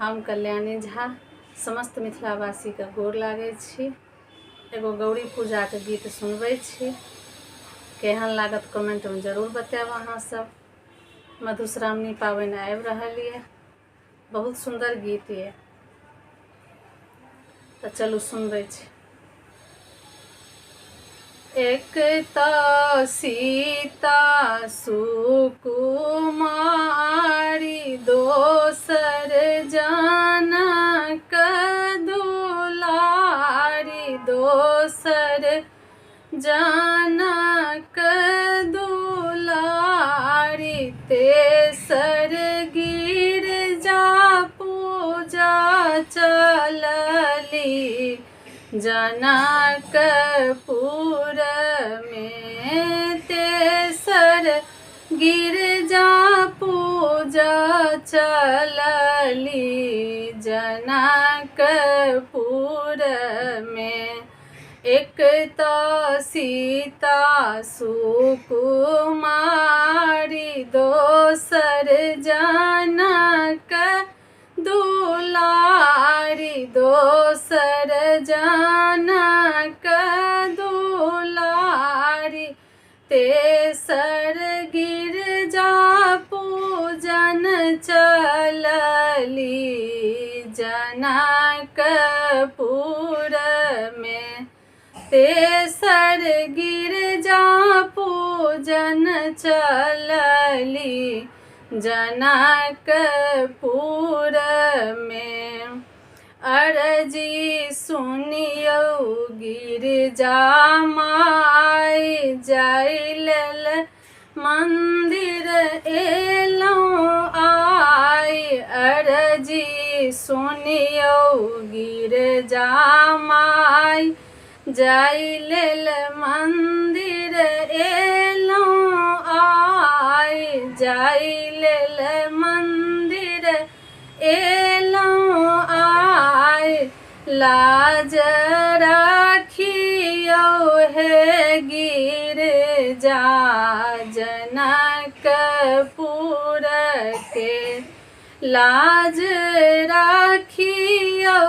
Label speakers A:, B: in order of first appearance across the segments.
A: हम कल्याणी झा समस्त मिथिलावासी के गोर लागै छी। एगो गौरी पूजा के गीत सुनबै छी, केहन लागत कमेंट में जरूर बताएब। अहाँ सब मधुश्रावणी पाबनि आबि रहल ये, बहुत सुंदर गीत ये, तो चलू सुनबै छी। एक तो सीता सुकुमारी, दोसर जनक दुलारी, दोसर जनक दुलारी, तेसर गिरजा पूजा चलली जनकपुर में, तेसर गिरजा पूजा चलली जनकपुर में। एक तो सीता सुकुमारी, दोसर जनक दुलारी, दोसर जनक दुलारी, तेसर गिरजा पूजन चलली जनकपुर में, तेसर गिरजा पूजन चलली जनकपुर में। अरजी सुनियौ गिरजा माय, जाय लेल मंदिर एलौं आय। अरजी सुनियौ गिरजा माय, जाय लेल मंदिर एलौं आय। जाय लेल मंदिर एलौं आय, लाज राखियौ हे गिरजा जनकपुर के, लाज राखियौ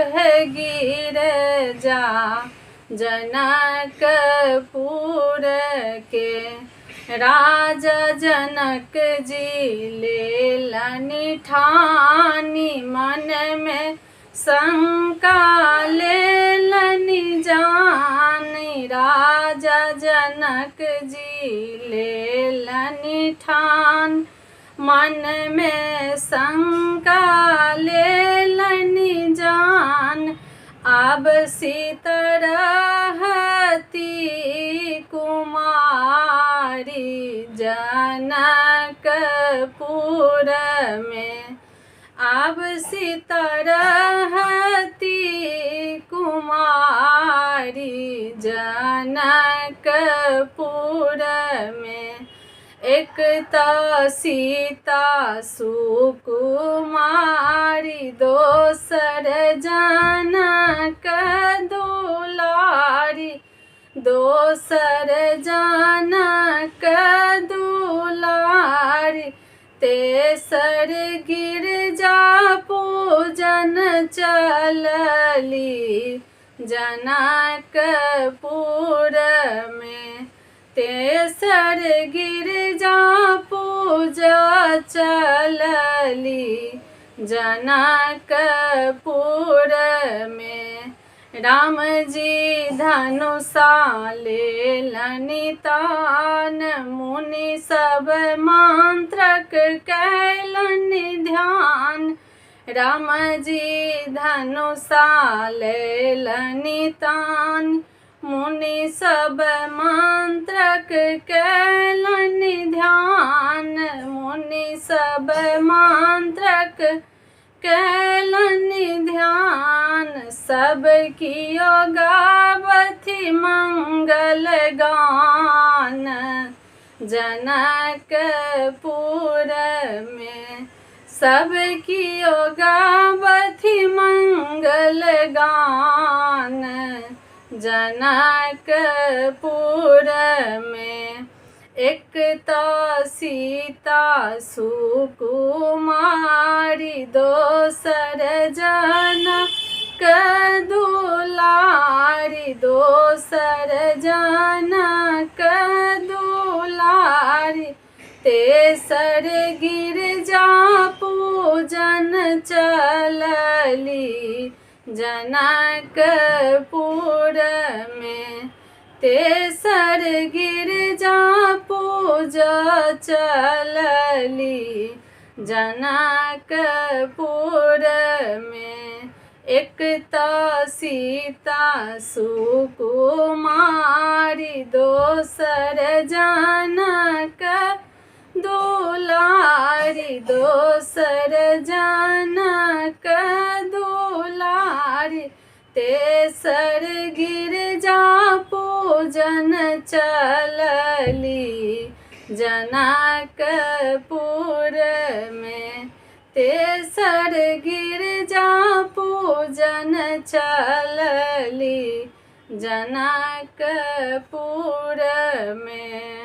A: हे गिरजा जनकपुर के। राजा जनक जी लेलनि ठानी, मन में शंका लेलनि जानी। राजा जनक जी लेलनि ठान, मन में शंका लेलनि जान। आब सीता रहती कुमारी जनकपुर में, आब सीता रहती कुमारी जनकपुर में। एक तो सीता सुकुमारी, दोसर जनक दुलारी, दोसर जनक दुलारी, तेसर गिरजा पूजन चलली जनकपुर में, तेसर गिरजा पूजा चलली जनकपुर में। राम जी धनुषा लेलनि तान, मुनि सब मंत्रक कैलनि ध्यान। राम जी धनुषा लेलनि तान, मुनि सब मंत्रक कैलनि ध्यान। मुनि सब मंत्रक कैलनि ध्यान, सब कियो गावथि मंगल गान जनकपुर में। सब कियो गावथि मंगल गान जनकपुर में। एक तो सीता सुकुमारी दोष तेसर गिरजा पूजन चलली जनकपुर में। तेसर गिरजा पूजा चलली जनकपुर में। एक त सीता सुकुमारी दोसर जनक दुलारी। दोसर जनक दुलारी। तेसर गिरजा पूजन चलली जनकपुर में। तेसर गिरजा पूजन चलली जनकपुर में।